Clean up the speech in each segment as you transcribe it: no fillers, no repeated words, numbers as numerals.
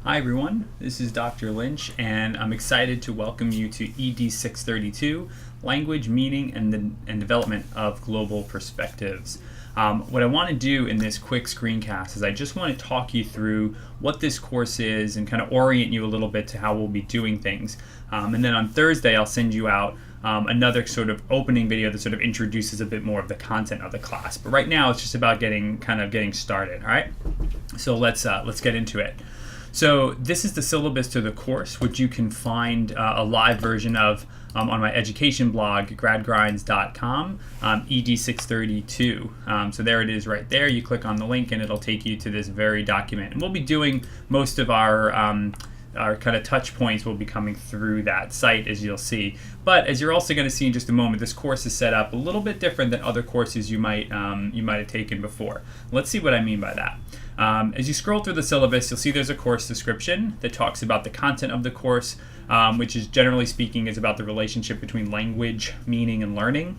Hi everyone, this is Dr. Lynch, and I'm excited to welcome you to ED632, Language, Meaning, and Development of Global Perspectives. What I want to do in this quick screencast is I just want to talk you through what this course is and kind of orient you a little bit to how we'll be doing things. And then on Thursday I'll send you out another sort of opening video that sort of introduces a bit more of the content of the class. But right now it's just about getting started, all right? So let's get into it. So this is the syllabus to the course, which you can find a live version of on my education blog, gradgrinds.com, ED632. So there it is right there. You click on the link and it'll take you to this very document. And we'll be doing most of our kind of touch points will be coming through that site, as you'll see. But as you're also going to see in just a moment, this course is set up a little bit different than other courses you might have taken before. Let's see what I mean by that. As you scroll through the syllabus, you'll see there's a course description that talks about the content of the course, which is generally speaking is about the relationship between language, meaning, and learning.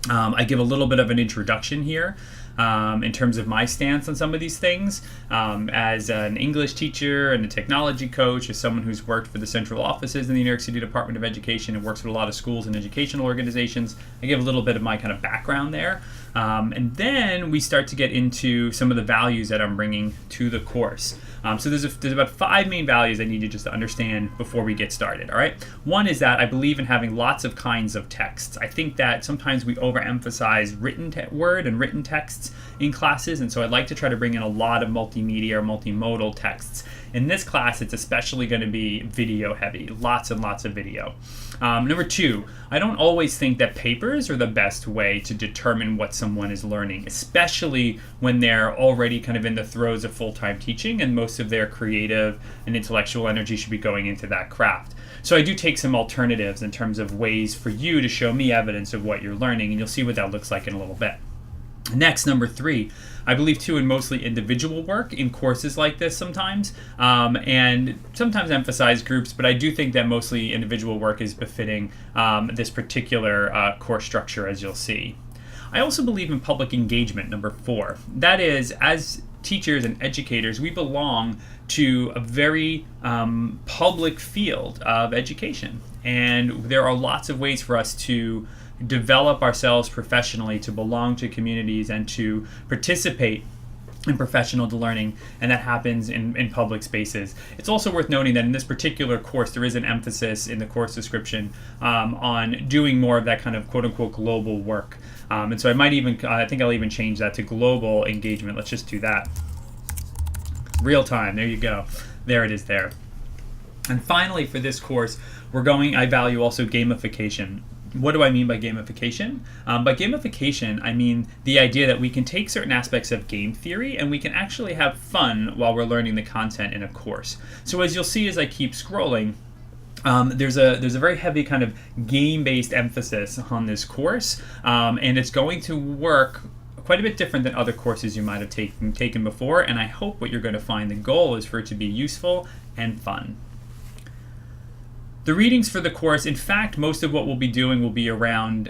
I give a little bit of an introduction here in terms of my stance on some of these things. As an English teacher and a technology coach, as someone who's worked for the central offices in the New York City Department of Education and works with a lot of schools and educational organizations, I give a little bit of my kind of background there. And then we start to get into some of the values that I'm bringing to the course. So there's about 5 main values I need you just to understand before we get started, all right? One is that I believe in having lots of kinds of texts. I think that sometimes we overemphasize written word and written texts in classes, and so I'd like to try to bring in a lot of multimedia or multimodal texts. In this class, it's especially going to be video heavy, lots and lots of video. Number 2, I don't always think that papers are the best way to determine what someone is learning, especially when they're already kind of in the throes of full-time teaching and most of their creative and intellectual energy should be going into that craft. So I do take some alternatives in terms of ways for you to show me evidence of what you're learning, and you'll see what that looks like in a little bit. Next, number 3, I believe too in mostly individual work in courses like this sometimes, and sometimes emphasize groups, but I do think that mostly individual work is befitting this particular course structure, as you'll see. I also believe in public engagement, number 4. That is, as teachers and educators, we belong to a very public field of education, and there are lots of ways for us to develop ourselves professionally, to belong to communities, and to participate in professional learning, and that happens in public spaces. It's also worth noting that in this particular course, there is an emphasis in the course description on doing more of that kind of quote-unquote global work. And so I think I'll even change that to global engagement. Let's just do that. Real time, there you go. There it is there. And finally, for this course, I value also gamification. What do I mean by gamification? By gamification, I mean the idea that we can take certain aspects of game theory and we can actually have fun while we're learning the content in a course. So as you'll see as I keep scrolling, there's a very heavy kind of game-based emphasis on this course, and it's going to work quite a bit different than other courses you might have taken before, and I hope what you're going to find, the goal is for it to be useful and fun. The readings for the course, in fact, most of what we'll be doing will be around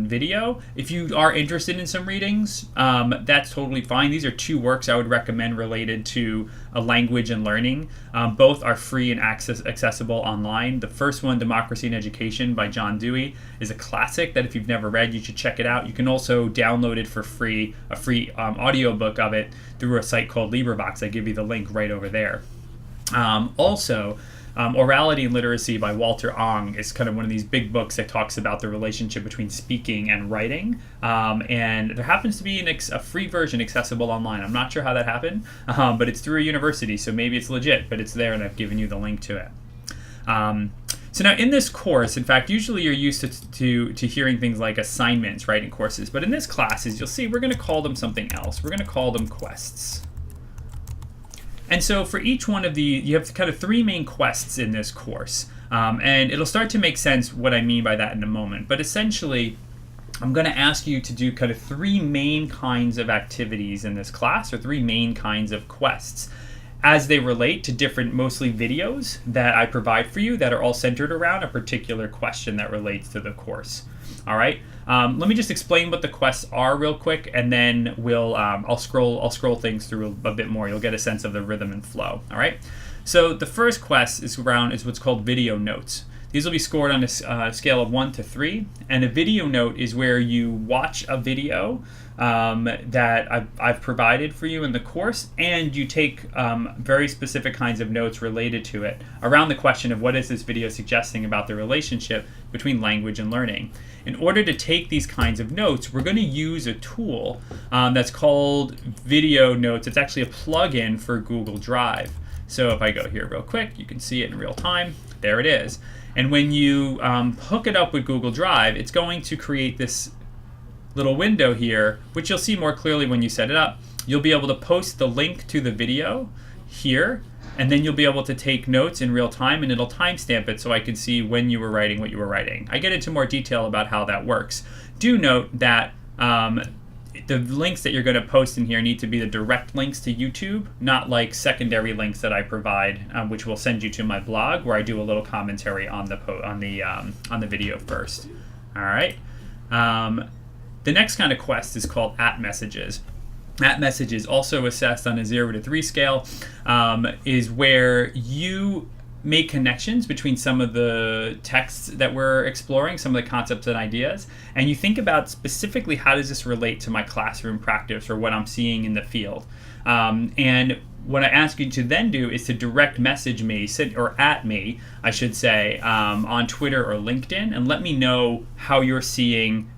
video. If you are interested in some readings, that's totally fine. These are 2 works I would recommend related to a language and learning. Both are free and accessible online. The first one, Democracy in Education by John Dewey, is a classic that if you've never read, you should check it out. You can also download it for free, a free audiobook of it through a site called LibriVox. I give you the link right over there. Orality and Literacy by Walter Ong is kind of one of these big books that talks about the relationship between speaking and writing. And there happens to be a free version accessible online. I'm not sure how that happened, but it's through a university, so maybe it's legit, but it's there and I've given you the link to it. So now in this course, in fact, usually you're used to hearing things like assignments, right, in courses. But in this class, as you'll see, we're going to call them something else. We're going to call them quests. And so for each one of you have kind of 3 main quests in this course. And it'll start to make sense what I mean by that in a moment. But essentially, I'm going to ask you to do kind of 3 main kinds of activities in this class, or 3 main kinds of quests. as they relate to different, mostly videos that I provide for you that are all centered around a particular question that relates to the course. All right. Let me just explain what the quests are real quick, and then I'll scroll things through a bit more. You'll get a sense of the rhythm and flow. All right. So the first quest is what's called video notes. These will be scored on a scale of 1 to 3, and a video note is where you watch a video that I've provided for you in the course, and you take very specific kinds of notes related to it around the question of what is this video suggesting about the relationship between language and learning. In order to take these kinds of notes, we're going to use a tool that's called Video Notes. It's actually a plugin for Google Drive. So if I go here real quick, you can see it in real time. There it is. And when you hook it up with Google Drive, it's going to create this little window here, which you'll see more clearly when you set it up. You'll be able to post the link to the video here, and then you'll be able to take notes in real time, and it'll timestamp it so I can see when you were writing what you were writing. I get into more detail about how that works. Do note that the links that you're going to post in here need to be the direct links to YouTube, not like secondary links that I provide, which will send you to my blog, where I do a little commentary on the video first. All right. The next kind of quest is called @messages. @messages, also assessed on a 0 to 3 scale, is where you make connections between some of the texts that we're exploring, some of the concepts and ideas, and you think about specifically how does this relate to my classroom practice or what I'm seeing in the field. And what I ask you to then do is to direct message me, or at me, I should say, on Twitter or LinkedIn, and let me know how you're seeing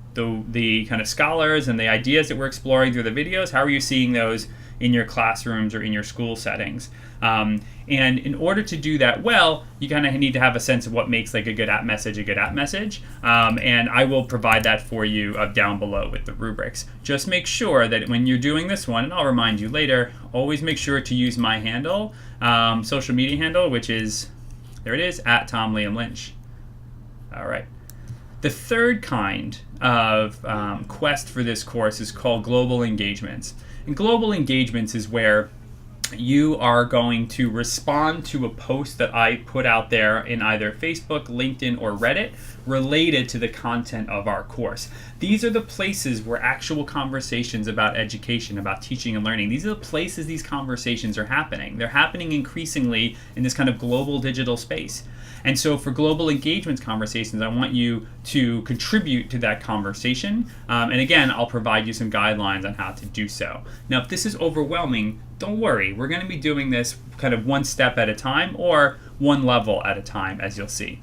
the kind of scholars and the ideas that we're exploring through the videos. How are you seeing those in your classrooms or in your school settings? And in order to do that well, you kind of need to have a sense of what makes like a good @message a good @message. And I will provide that for you down below with the rubrics. Just make sure that when you're doing this one, and I'll remind you later, always make sure to use my handle, social media handle, which is, there it is, @TomLiamLynch. All right. The third kind of quest for this course is called global engagements. And global engagements is where you are going to respond to a post that I put out there in either Facebook, LinkedIn, or Reddit related to the content of our course. These are the places where actual conversations about education, about teaching and learning, these are the places these conversations are happening. They're happening increasingly in this kind of global digital space. And so for global engagements conversations, I want you to contribute to that conversation. And again, I'll provide you some guidelines on how to do so. Now, if this is overwhelming, don't worry. We're going to be doing this kind of one step at a time or one level at a time, as you'll see.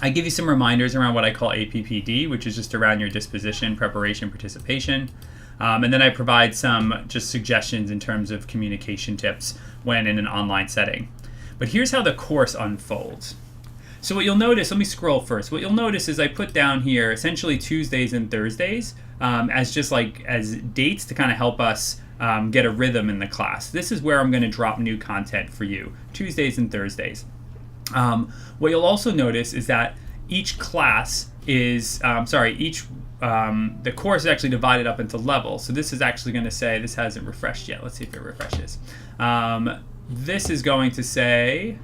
I give you some reminders around what I call APPD, which is just around your disposition, preparation, participation. And then I provide some just suggestions in terms of communication tips when in an online setting. But here's how the course unfolds. So what you'll notice, let me scroll first. What you'll notice is I put down here essentially Tuesdays and Thursdays as dates to kind of help us get a rhythm in the class. This is where I'm going to drop new content for you, Tuesdays and Thursdays. What you'll also notice is that each class is, the course is actually divided up into levels. So this is actually going to say, this hasn't refreshed yet. Let's see if it refreshes. This is going to say,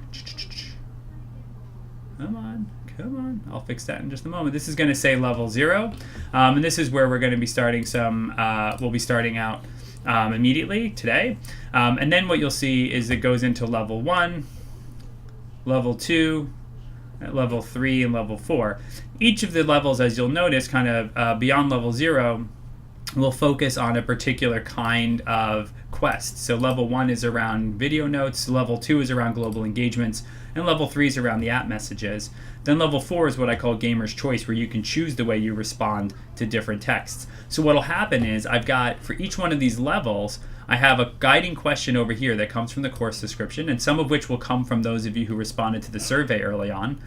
come on, I'll fix that in just a moment. This is going to say level 0, and this is where we're going to be starting we'll be starting out immediately today. And then what you'll see is it goes into level 1, level 2, level 3, and level 4. Each of the levels, as you'll notice, kind of beyond level 0, will focus on a particular kind of quest. So level 1 is around video notes, level 2 is around global engagements, and level 3 is around the @messages. Then level 4 is what I call gamer's choice, where you can choose the way you respond to different texts. So what'll happen is I've got, for each one of these levels, I have a guiding question over here that comes from the course description, and some of which will come from those of you who responded to the survey early on.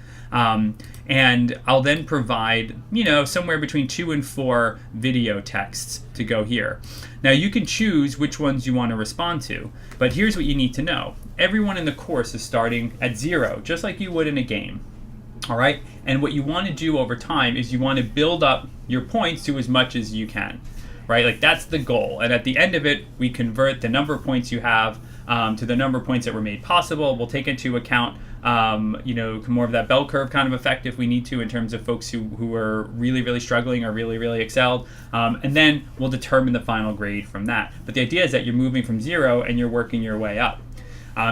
And I'll then provide, somewhere between 2 and 4 video texts to go here. Now you can choose which ones you want to respond to, but here's what you need to know. Everyone in the course is starting at 0, just like you would in a game. All right? And what you want to do over time is you want to build up your points to as much as you can. Right? Like that's the goal. And at the end of it, we convert the number of points you have to the number of points that were made possible. We'll take into account more of that bell curve kind of effect if we need to, in terms of folks who are really, really struggling or really, really excelled. And then we'll determine the final grade from that. But the idea is that you're moving from 0 and you're working your way up.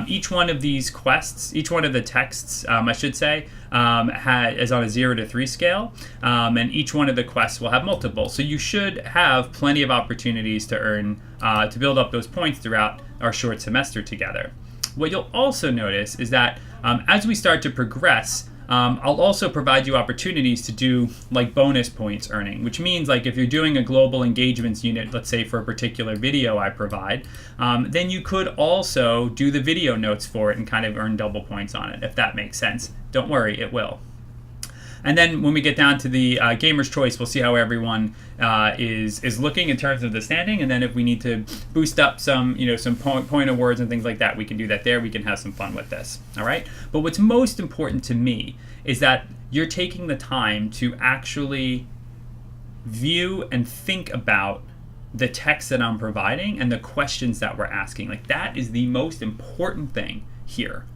Each one of these quests, each one of the texts, I should say, is on a 0 to 3 scale, and each one of the quests will have multiples. So you should have plenty of opportunities to earn, to build up those points throughout our short semester together. What you'll also notice is that as we start to progress, I'll also provide you opportunities to do like bonus points earning, which means like if you're doing a global engagements unit, let's say for a particular video I provide, then you could also do the video notes for it and kind of earn double points on it, if that makes sense. Don't worry, it will. And then when we get down to the gamer's choice, we'll see how everyone is looking in terms of the standing. And then if we need to boost up some point awards and things like that, we can do that there. We can have some fun with this. All right. But what's most important to me is that you're taking the time to actually view and think about the text that I'm providing and the questions that we're asking. Like, that is the most important thing here.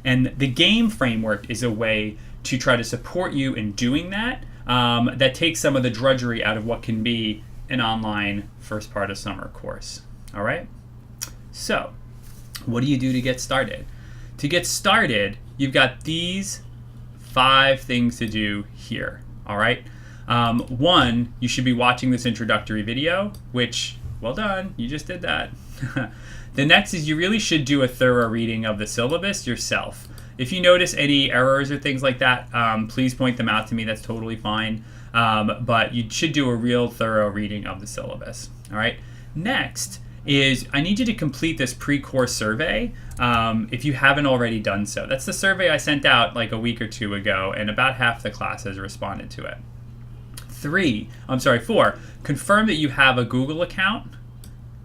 And the game framework is a way to try to support you in doing that, that takes some of the drudgery out of what can be an online first part of summer course. All right? So, what do you do to get started? To get started, you've got these 5 things to do here. All right? 1, you should be watching this introductory video, which, well done, you just did that. The next is you really should do a thorough reading of the syllabus yourself. If you notice any errors or things like that, please point them out to me. That's totally fine. But you should do a real thorough reading of the syllabus. All right. Next is I need you to complete this pre-course survey if you haven't already done so. That's the survey I sent out like a week or 2 ago, and about half the class has responded to it. 4, confirm that you have a Google account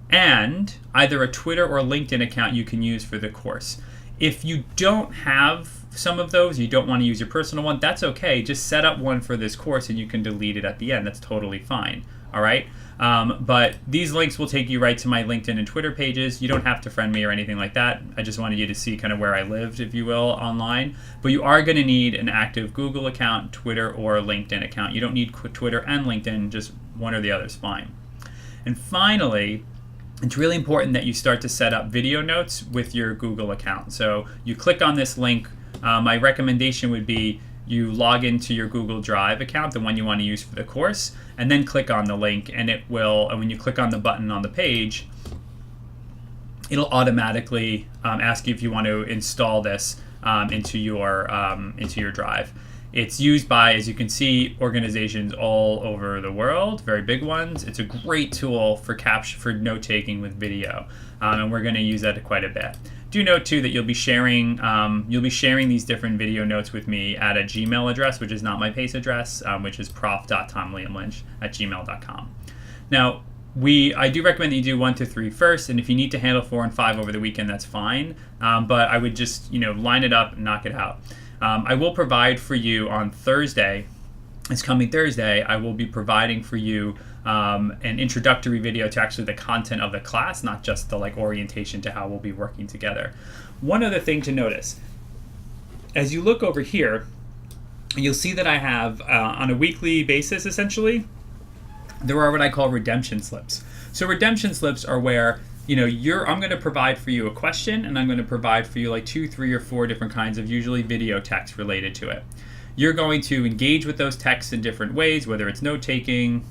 and either a Twitter or LinkedIn account you can use for the course. If you don't have some of those, you don't want to use your personal one, that's okay. Just set up one for this course and you can delete it at the end. That's totally fine. All right. But these links will take you right to my LinkedIn and Twitter pages. You don't have to friend me or anything like that. I just wanted you to see kind of where I lived, if you will, online. But you are going to need an active Google account, Twitter, or LinkedIn account. You don't need Twitter and LinkedIn, just one or the other is fine. And finally, it's really important that you start to set up video notes with your Google account. So you click on this link. My recommendation would be you log into your Google Drive account, the one you want to use for the course, and then click on the link, and it will, and when you click on the button on the page, it'll automatically ask you if you want to install this into your Drive. It's used by, as you can see, organizations all over the world, very big ones. It's a great tool for note-taking with video, and we're going to use that quite a bit. Do note too that you'll be sharing these different video notes with me at a Gmail address, which is not my PACE address, which is prof.tomliamlynch@gmail.com. Now, I do recommend that you do 1 to 3 first, and if you need to handle 4 and 5 over the weekend, that's fine. But I would just line it up and knock it out. I will provide for you on Thursday, this coming Thursday, I will be providing for you an introductory video to actually the content of the class, not just the orientation to how we'll be working together. One other thing to notice, as you look over here, you'll see that I have, on a weekly basis essentially, there are what I call redemption slips. So redemption slips are where I'm going to provide for you a question, and I'm going to provide for you 2, 3, or 4 different kinds of usually video text related to it. You're going to engage with those texts in different ways, whether it's note-taking,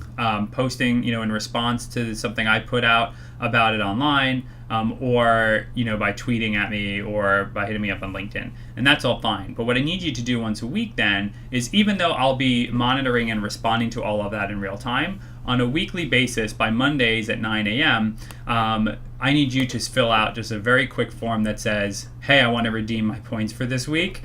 posting, in response to something I put out about it online, or, by tweeting at me or by hitting me up on LinkedIn. And that's all fine. But what I need you to do once a week then is, even though I'll be monitoring and responding to all of that in real time, on a weekly basis by Mondays at 9 a.m., I need you to fill out just a very quick form that says, hey, I want to redeem my points for this week.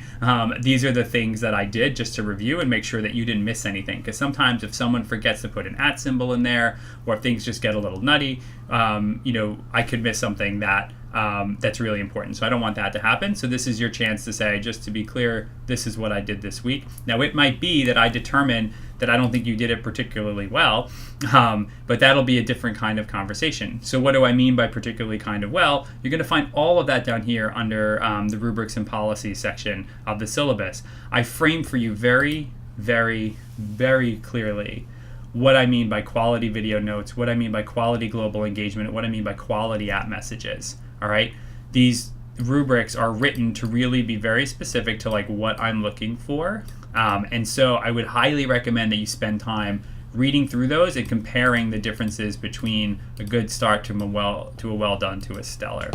These are the things that I did, just to review and make sure that you didn't miss anything. Because sometimes if someone forgets to put an @ symbol in there, or if things just get a little nutty, I could miss something that that's really important. So I don't want that to happen. So this is your chance to say, just to be clear, this is what I did this week. Now it might be that I determine that I don't think you did it particularly well, but that'll be a different kind of conversation. So what do I mean by particularly kind of well? You're going to find all of that down here under the rubrics and policies section of the syllabus. I frame for you very, very, very clearly what I mean by quality video notes, what I mean by quality global engagement, what I mean by quality app messages. All right, these rubrics are written to really be very specific to like what I'm looking for, and so I would highly recommend that you spend time reading through those and comparing the differences between a good start to a well done to a stellar.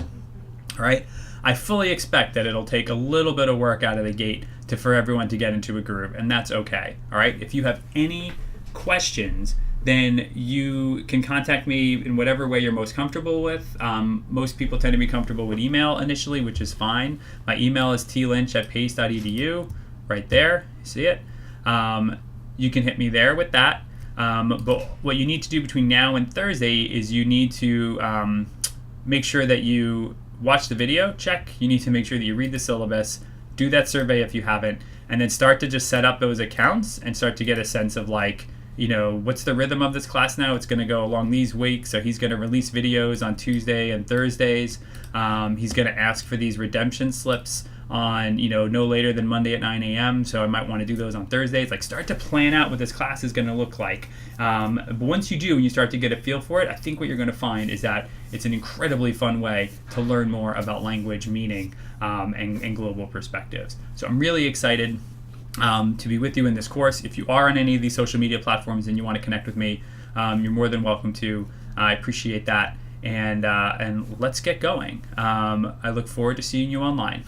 All right, I fully expect that it'll take a little bit of work out of the gate for everyone to get into a groove, and that's okay. All right, if you have any questions, then you can contact me in whatever way you're most comfortable with. Most people tend to be comfortable with email initially, which is fine. My email is tlynch@pace.edu, right there. You see it? You can hit me there with that. But what you need to do between now and Thursday is you need to make sure that you watch the video, check. You need to make sure that you read the syllabus, do that survey if you haven't, and then start to just set up those accounts and start to get a sense of like, you know, what's the rhythm of this class now? It's going to go along these weeks. So he's going to release videos on Tuesday and Thursdays. He's going to ask for these redemption slips on, you know, no later than Monday at 9 a.m. So I might want to do those on Thursdays. Like, start to plan out what this class is going to look like. But once you do and you start to get a feel for it, I think what you're going to find is that it's an incredibly fun way to learn more about language, meaning, and global perspectives. So I'm really excited to be with you in this course. If you are on any of these social media platforms and you want to connect with me, you're more than welcome to. I appreciate that, and let's get going. I look forward to seeing you online.